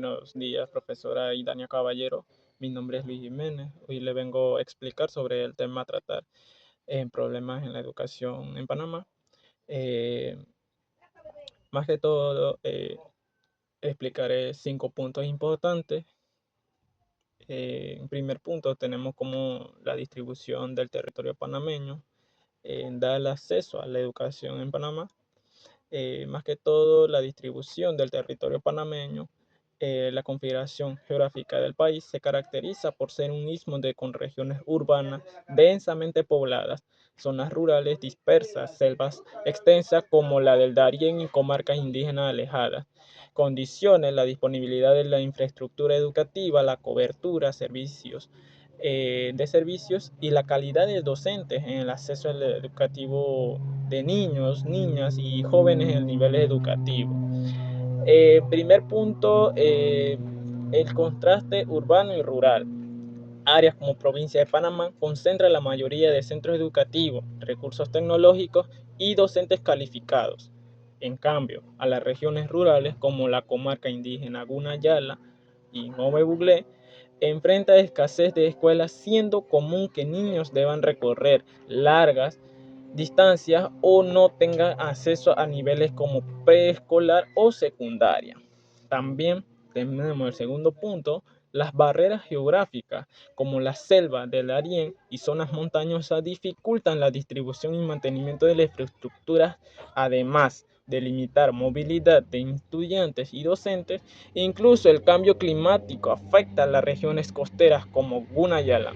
Buenos días, profesora Idania Caballero. Mi nombre es Luis Jiménez. Hoy le vengo a explicar sobre el tema a tratar en problemas en la educación en Panamá. Eh, Más que todo, explicaré 5 puntos importantes. En primer punto, tenemos como la distribución del territorio panameño da el acceso a la educación en Panamá. Más que todo, la distribución del territorio panameño, la configuración geográfica del país se caracteriza por ser un istmo con regiones urbanas densamente pobladas, zonas rurales dispersas, selvas extensas como la del Darién y comarcas indígenas alejadas. Condiciones la disponibilidad de la infraestructura educativa, la cobertura, de servicios y la calidad de docentes en el acceso al educativo de niños, niñas y jóvenes en niveles educativos. Primer punto, el contraste urbano y rural. Áreas como provincia de Panamá concentran la mayoría de centros educativos, recursos tecnológicos y docentes calificados. En cambio, a las regiones rurales como la comarca indígena Gunayala y Nove Buglé, enfrenta escasez de escuelas, siendo común que niños deban recorrer largas distancias o no tengan acceso a niveles como preescolar o secundaria. También tenemos el segundo punto, las barreras geográficas como la selva del Darién y zonas montañosas dificultan la distribución y mantenimiento de la infraestructura, además de limitar movilidad de estudiantes y docentes. Incluso el cambio climático afecta a las regiones costeras como Gunayala,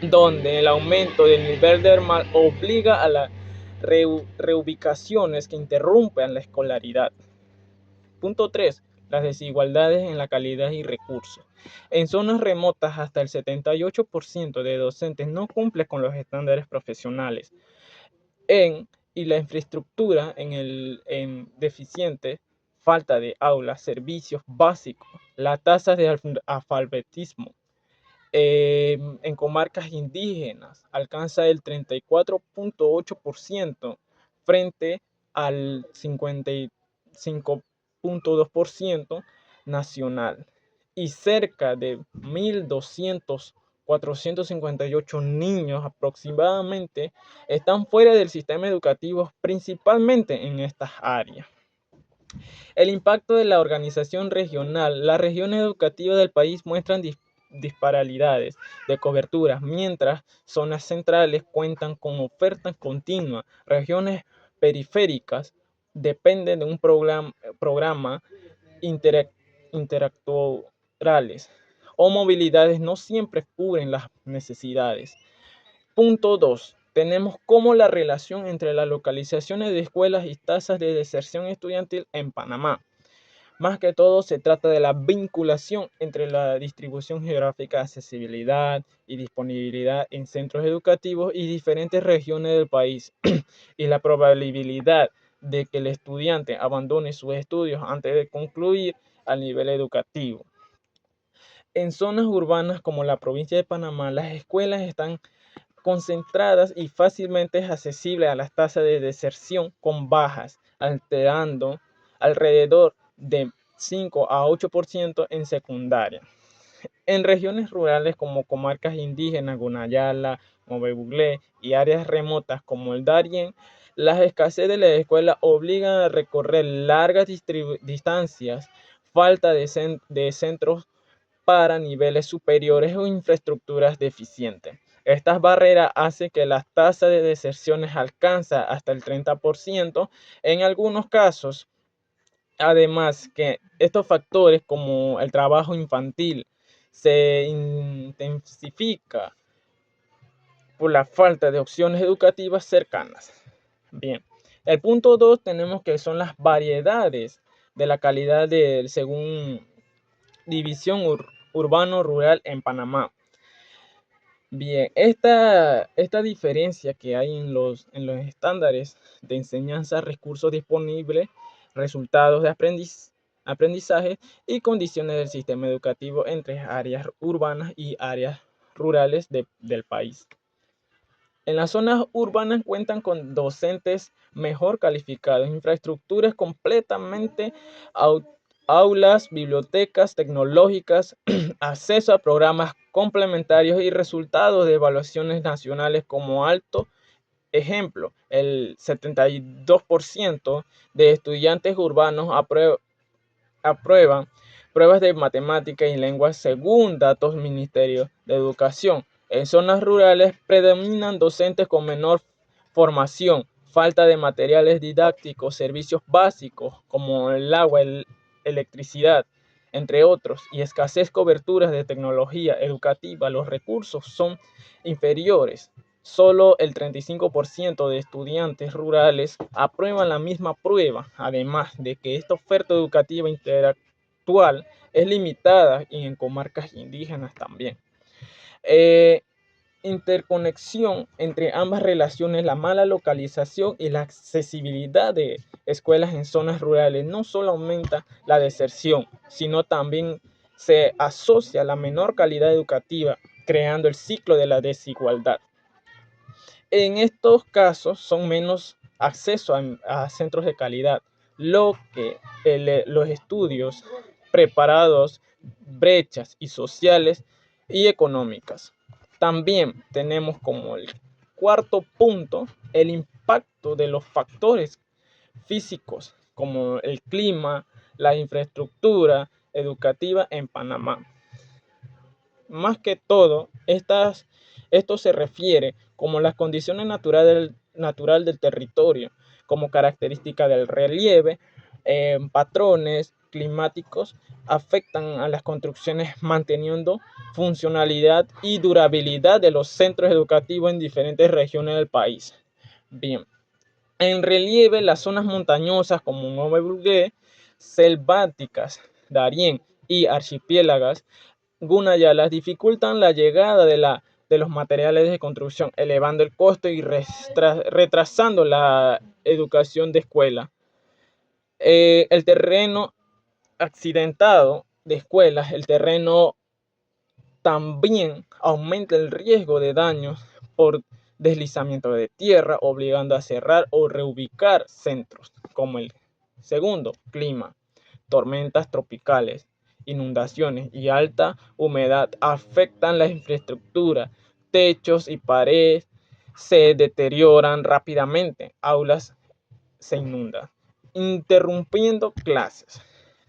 donde el aumento del nivel del mar obliga a las reubicaciones que interrumpen la escolaridad. Punto 3. Las desigualdades en la calidad y recursos. En zonas remotas, hasta el 78% de docentes no cumple con los estándares profesionales. Y la infraestructura en deficiente, falta de aulas, servicios básicos, la tasa de alfabetismo en comarcas indígenas alcanza el 34.8% frente al 55.2% nacional, y cerca de 1.458 niños aproximadamente están fuera del sistema educativo, principalmente en estas áreas. El impacto de la organización regional. Las regiones educativas del país muestran disparidades de cobertura, mientras zonas centrales cuentan con oferta continua. Regiones periféricas dependen de un programa interactuales o movilidades no siempre cubren las necesidades. Punto 2. Tenemos cómo la relación entre las localizaciones de escuelas y tasas de deserción estudiantil en Panamá. Más que todo se trata de la vinculación entre la distribución geográfica, accesibilidad y disponibilidad en centros educativos y diferentes regiones del país y la probabilidad de que el estudiante abandone sus estudios antes de concluir al nivel educativo. En zonas urbanas como la provincia de Panamá, las escuelas están concentradas y fácilmente accesibles a las tasas de deserción con bajas, alterando alrededor de 5 a 8% en secundaria. En regiones rurales como comarcas indígenas, Gunayala, Movebuglé y áreas remotas como el Darién, las escasez de la escuela obligan a recorrer largas distancias, falta de centros para niveles superiores o infraestructuras deficientes. Estas barreras hacen que las tasas de deserciones alcanzan hasta el 30% en algunos casos. Además que estos factores como el trabajo infantil se intensifica por la falta de opciones educativas cercanas. Bien, el punto 2 tenemos que son las variedades de la calidad según división urbano-rural en Panamá. Bien, esta diferencia que hay en los estándares de enseñanza, recursos disponibles, resultados de aprendizaje y condiciones del sistema educativo entre áreas urbanas y áreas rurales del país. En las zonas urbanas cuentan con docentes mejor calificados, infraestructuras completamente aulas, bibliotecas tecnológicas, acceso a programas complementarios y resultados de evaluaciones nacionales como alto. Ejemplo, el 72% de estudiantes urbanos aprueban pruebas de matemática y lengua según datos Ministerio de Educación. En zonas rurales predominan docentes con menor formación, falta de materiales didácticos, servicios básicos como el agua, electricidad, entre otros, y escasez coberturas de tecnología educativa. Los recursos son inferiores. Solo el 35% de estudiantes rurales aprueban la misma prueba, además de que esta oferta educativa intelectual es limitada y en comarcas indígenas también. Eh, Interconexión entre ambas relaciones, la mala localización y la accesibilidad de escuelas en zonas rurales no solo aumenta la deserción, sino también se asocia a la menor calidad educativa, creando el ciclo de la desigualdad. En estos casos son menos acceso a centros de calidad, lo que los estudios preparados, brechas y sociales y económicas. También tenemos como el cuarto punto el impacto de los factores físicos como el clima, la infraestructura educativa en Panamá. Más que todo, esto se refiere como las condiciones natural del territorio, como característica del relieve, patrones climáticos afectan a las construcciones manteniendo funcionalidad y durabilidad de los centros educativos en diferentes regiones del país. Bien, en relieve las zonas montañosas como Nueva Burgué, selváticas, Darién y archipiélagas Gunayalas dificultan la llegada de los materiales de construcción, elevando el costo y retrasando la educación de escuela. El terreno accidentado de escuelas, el terreno también aumenta el riesgo de daños por deslizamiento de tierra, obligando a cerrar o reubicar centros, como el segundo, clima. Tormentas tropicales, inundaciones y alta humedad afectan la infraestructura, techos y paredes se deterioran rápidamente, aulas se inundan, interrumpiendo clases.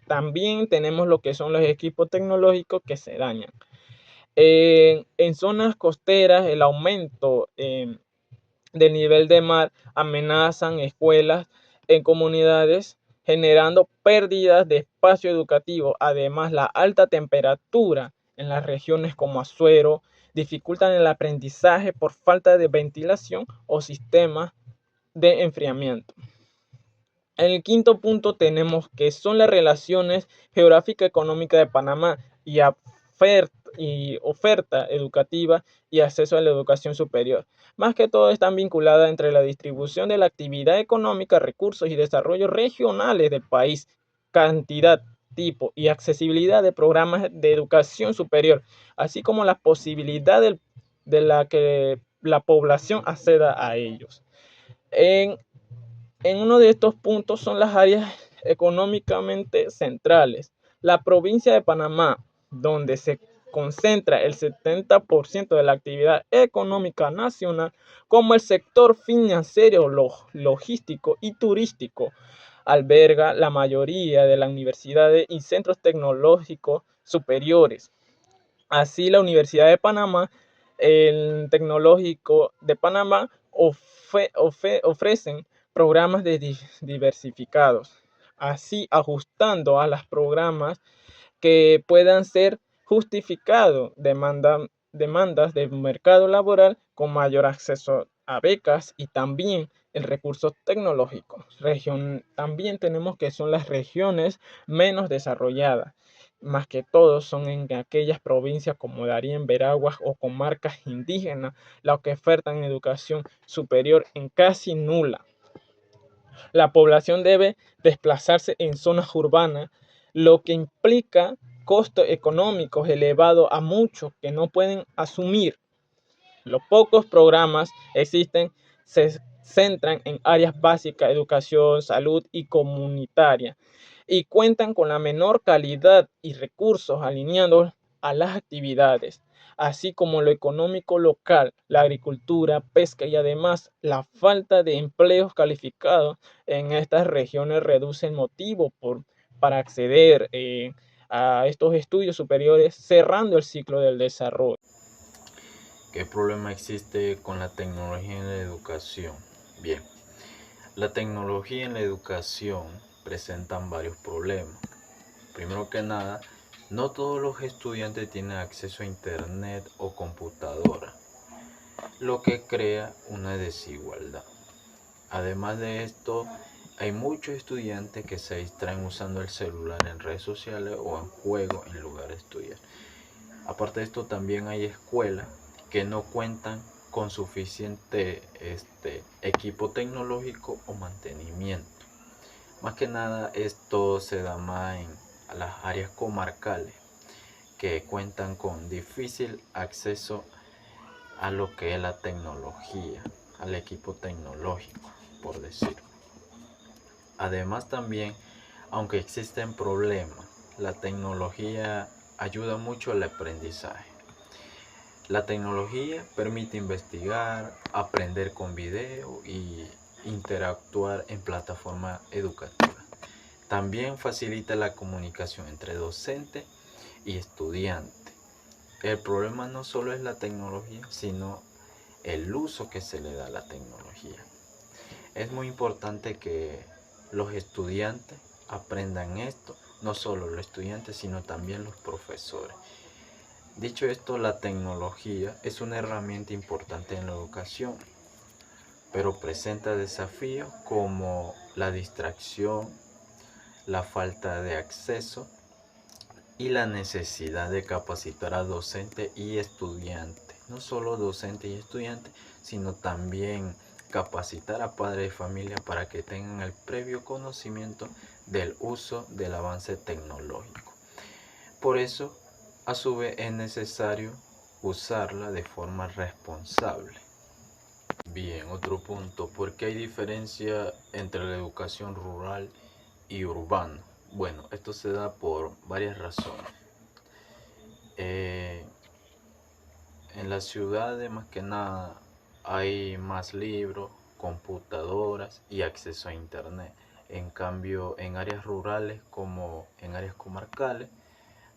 También tenemos lo que son los equipos tecnológicos que se dañan. En zonas costeras, el aumento del nivel de mar amenazan escuelas en comunidades generando pérdidas de espacio educativo. Además, la alta temperatura en las regiones como Azuero dificultan el aprendizaje por falta de ventilación o sistemas de enfriamiento. En el quinto punto tenemos que son las relaciones geográfica económica de Panamá y oferta educativa y acceso a la educación superior. Más que todo están vinculadas entre la distribución de la actividad económica, recursos y desarrollos regionales del país, cantidad, tipo y accesibilidad de programas de educación superior, así como la posibilidad de la que la población acceda a ellos. En uno de estos puntos son las áreas económicamente centrales. La provincia de Panamá, donde se concentra el 70% de la actividad económica nacional, como el sector financiero, logístico y turístico, alberga la mayoría de las universidades y centros tecnológicos superiores. Así, la Universidad de Panamá, el Tecnológico de Panamá ofrecen programas diversificados, así ajustando a los programas que puedan ser justificados demandas del mercado laboral con mayor acceso a becas y también el recurso tecnológico. También tenemos que son las regiones menos desarrolladas, más que todo son en aquellas provincias como Darién, Veraguas o comarcas indígenas, las que ofertan educación superior en casi nula. La población debe desplazarse en zonas urbanas, lo que implica costos económicos elevados a muchos que no pueden asumir. Los pocos programas existen se centran en áreas básicas, educación, salud y comunitaria. y cuentan con la menor calidad y recursos alineados a las actividades, así como lo económico local, la agricultura, pesca y además la falta de empleos calificados en estas regiones reduce el motivo para acceder a estos estudios superiores, cerrando el ciclo del desarrollo. ¿Qué problema existe con la tecnología en la educación? Bien, la tecnología en la educación presentan varios problemas. Primero que nada, no todos los estudiantes tienen acceso a internet o computadora, lo que crea una desigualdad. Además de esto, hay muchos estudiantes que se distraen usando el celular en redes sociales o en juegos en lugar de estudiar. Aparte de esto, también hay escuelas que no cuentan con suficiente equipo tecnológico o mantenimiento. Más que nada esto se da más en las áreas comarcales que cuentan con difícil acceso a lo que es la tecnología, al equipo tecnológico, por decirlo. Además también, aunque existen problemas, la tecnología ayuda mucho al aprendizaje. La tecnología permite investigar, aprender con video y interactuar en plataformas educativas. También facilita la comunicación entre docente y estudiante. El problema no solo es la tecnología, sino el uso que se le da a la tecnología. Es muy importante que los estudiantes aprendan esto, no solo los estudiantes, sino también los profesores. Dicho esto, la tecnología es una herramienta importante en la educación, pero presenta desafíos como la distracción, la falta de acceso y la necesidad de capacitar a docentes y estudiantes. No solo docentes y estudiantes, sino también capacitar a padres de familia para que tengan el previo conocimiento del uso del avance tecnológico. Por eso, a su vez, es necesario usarla de forma responsable. Bien, otro punto, ¿por qué hay diferencia entre la educación rural y urbana? Bueno, esto se da por varias razones. En las ciudades más que nada hay más libros, computadoras y acceso a internet. En cambio, en áreas rurales como en áreas comarcales,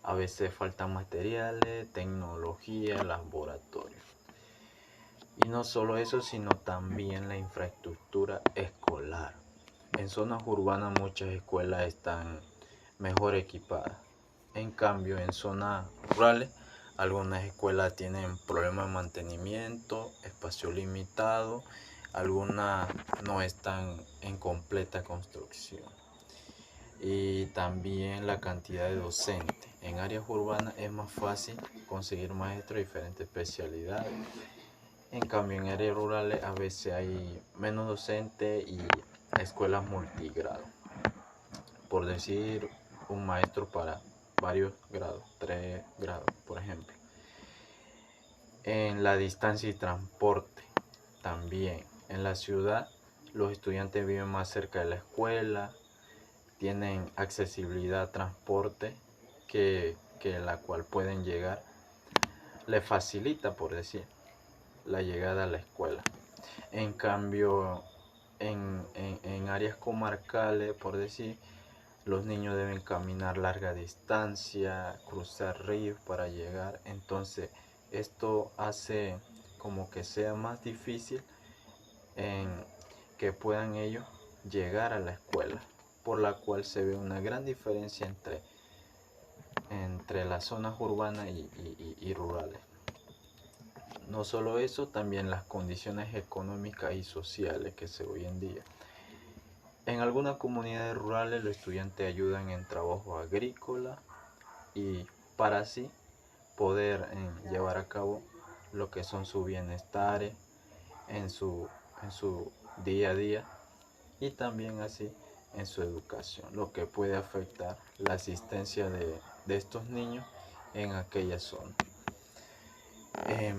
a veces faltan materiales, tecnología, laboratorios. Y no solo eso, sino también la infraestructura escolar. En zonas urbanas muchas escuelas están mejor equipadas. En cambio, en zonas rurales, algunas escuelas tienen problemas de mantenimiento, espacio limitado, algunas no están en completa construcción. Y también la cantidad de docentes. En áreas urbanas es más fácil conseguir maestros de diferentes especialidades. En cambio, en áreas rurales a veces hay menos docentes y escuelas multigrado. Por decir, un maestro para varios grados, 3 grados, por ejemplo. En la distancia y transporte también. En la ciudad, los estudiantes viven más cerca de la escuela, tienen accesibilidad a transporte que la cual pueden llegar. Les facilita, por decir, la llegada a la escuela. En cambio, en áreas comarcales, por decir, los niños deben caminar larga distancia, cruzar ríos para llegar. Entonces, esto hace como que sea más difícil en que puedan ellos llegar a la escuela, por la cual se ve una gran diferencia entre las zonas urbanas y rurales. No solo eso, también las condiciones económicas y sociales que se ve hoy en día. En algunas comunidades rurales los estudiantes ayudan en trabajo agrícola y para así poder llevar a cabo lo que son su bienestar en su día a día y también así en su educación, lo que puede afectar la asistencia de estos niños en aquella zona.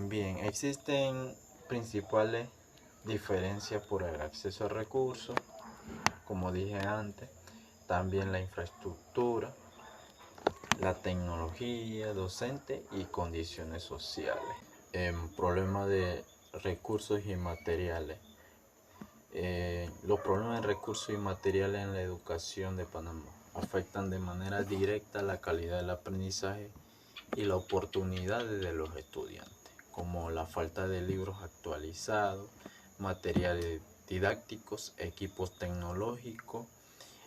Bien, existen principales diferencias por el acceso a recursos, como dije antes, también la infraestructura, la tecnología docente y condiciones sociales. Problema de recursos y materiales. Los problemas de recursos y materiales en la educación de Panamá afectan de manera directa la calidad del aprendizaje y las oportunidades de los estudiantes, como la falta de libros actualizados, materiales didácticos, equipos tecnológicos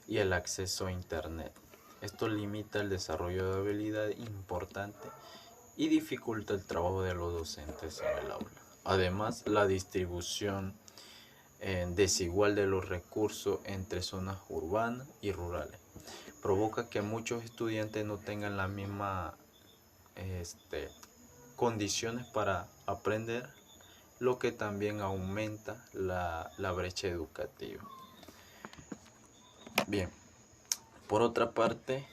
y el acceso a Internet. Esto limita el desarrollo de habilidades importantes y dificulta el trabajo de los docentes en el aula. Además, la distribución desigual de los recursos entre zonas urbanas y rurales provoca que muchos estudiantes no tengan las mismas condiciones para aprender, lo que también aumenta la brecha educativa. Bien, por otra parte,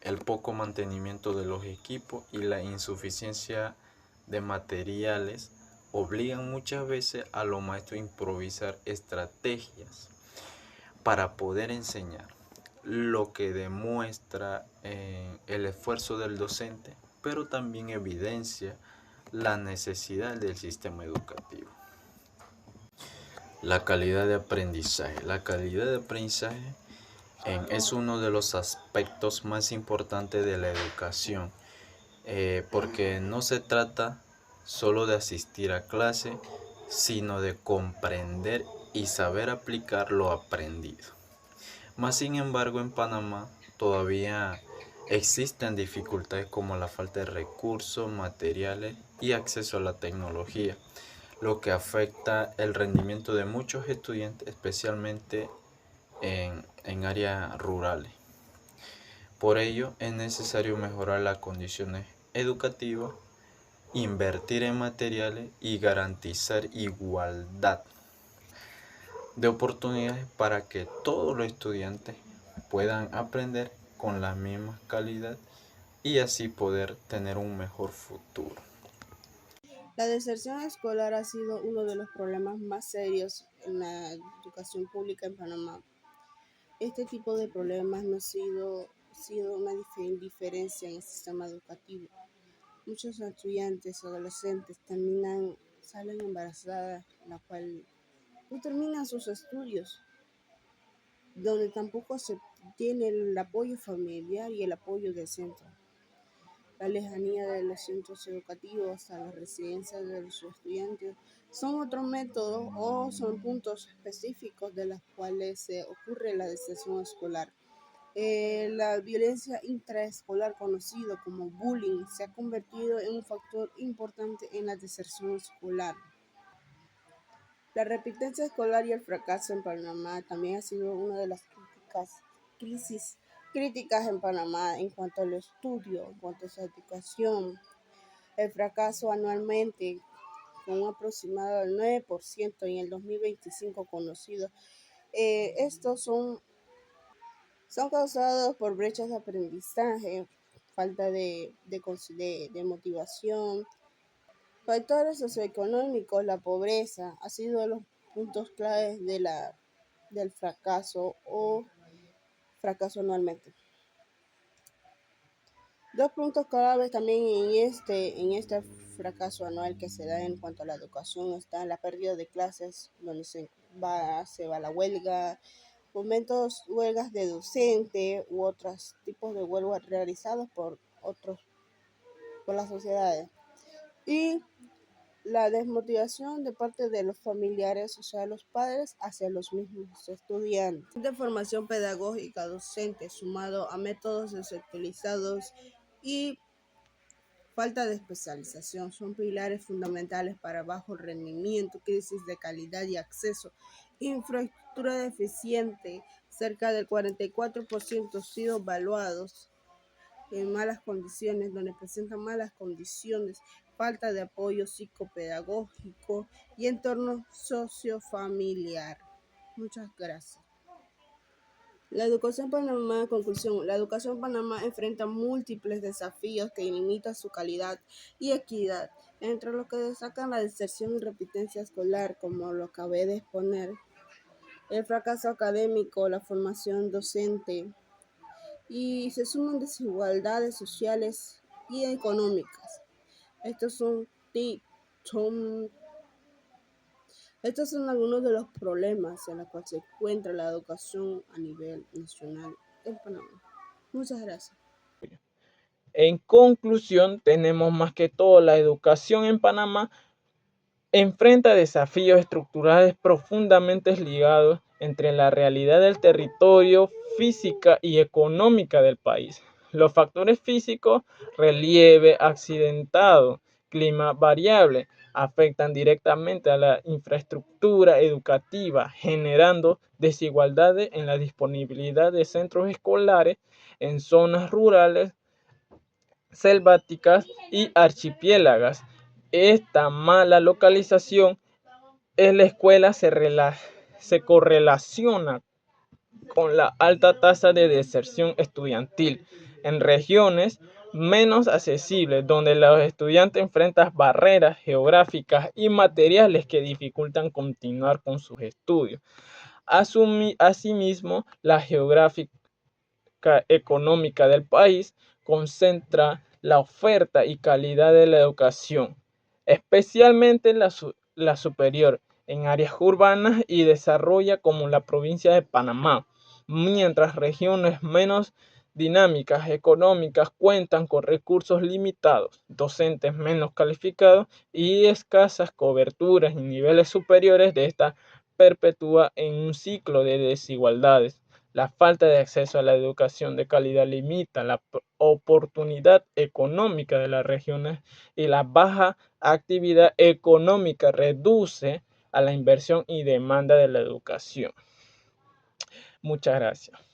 el poco mantenimiento de los equipos y la insuficiencia de materiales obligan muchas veces a los maestros a improvisar estrategias para poder enseñar, lo que demuestra el esfuerzo del docente, pero también evidencia la necesidad del sistema educativo. La calidad de aprendizaje. La calidad de aprendizaje es uno de los aspectos más importantes de la educación, porque no se trata solo de asistir a clase, sino de comprender y saber aplicar lo aprendido. Más sin embargo, en Panamá todavía existen dificultades como la falta de recursos, materiales y acceso a la tecnología, lo que afecta el rendimiento de muchos estudiantes, especialmente en áreas rurales. Por ello, es necesario mejorar las condiciones educativas, invertir en materiales y garantizar igualdad de oportunidades para que todos los estudiantes puedan aprender con la misma calidad y así poder tener un mejor futuro. La deserción escolar ha sido uno de los problemas más serios en la educación pública en Panamá. Este tipo de problemas no ha sido una diferencia en el sistema educativo. Muchos estudiantes o adolescentes salen embarazadas, la cual no terminan sus estudios, donde tampoco se tiene el apoyo familiar y el apoyo del centro. La lejanía de los centros educativos a las residencias de los estudiantes son otro método o son puntos específicos de los cuales se ocurre la deserción escolar. La violencia intraescolar, conocido como bullying, se ha convertido en un factor importante en la deserción escolar. La repitencia escolar y el fracaso en Panamá también ha sido una de las crisis críticas en Panamá en cuanto al estudio, en cuanto a su educación. El fracaso anualmente con un aproximado del 9% en el 2025 conocido. Estos son causados por brechas de aprendizaje, falta de motivación, factores socioeconómicos. La pobreza ha sido los puntos claves del fracaso o fracaso anualmente. Dos puntos claves también en este fracaso anual que se da en cuanto a la educación está la pérdida de clases, donde se va a la huelga, huelgas de docente u otros tipos de huelgas realizados por las sociedades. Y la desmotivación de parte de los familiares, o sea, los padres, hacia los mismos estudiantes. De formación pedagógica docente, sumado a métodos desactualizados y falta de especialización, son pilares fundamentales para bajo rendimiento, crisis de calidad y acceso. Infraestructura deficiente, cerca del 44% han sido evaluados en malas condiciones, donde presentan malas condiciones, falta de apoyo psicopedagógico y entorno sociofamiliar. Muchas gracias. La educación en Panamá, conclusión, la educación en Panamá enfrenta múltiples desafíos que limitan su calidad y equidad, entre los que destacan la deserción y repitencia escolar, como lo acabé de exponer, el fracaso académico, la formación docente, y se suman desigualdades sociales y económicas. Estos son, son, estos son algunos de los problemas en los cuales se encuentra la educación a nivel nacional en Panamá. Muchas gracias. En conclusión, tenemos más que todo la educación en Panamá enfrenta desafíos estructurales profundamente ligados entre la realidad del territorio, física y económica del país. Los factores físicos, relieve accidentado, clima variable, afectan directamente a la infraestructura educativa, generando desigualdades en la disponibilidad de centros escolares en zonas rurales, selváticas y archipiélagas. Esta mala localización en la escuela se correlaciona con la alta tasa de deserción estudiantil en regiones menos accesibles, donde los estudiantes enfrentan barreras geográficas y materiales que dificultan continuar con sus estudios. Asimismo, la geográfica económica del país concentra la oferta y calidad de la educación, especialmente la superior, en áreas urbanas y desarrolla como la provincia de Panamá, mientras regiones menos dinámicas económicas cuentan con recursos limitados, docentes menos calificados y escasas coberturas y niveles superiores de esta perpetúa en un ciclo de desigualdades. La falta de acceso a la educación de calidad limita la oportunidad económica de las regiones y la baja actividad económica reduce a la inversión y demanda de la educación. Muchas gracias.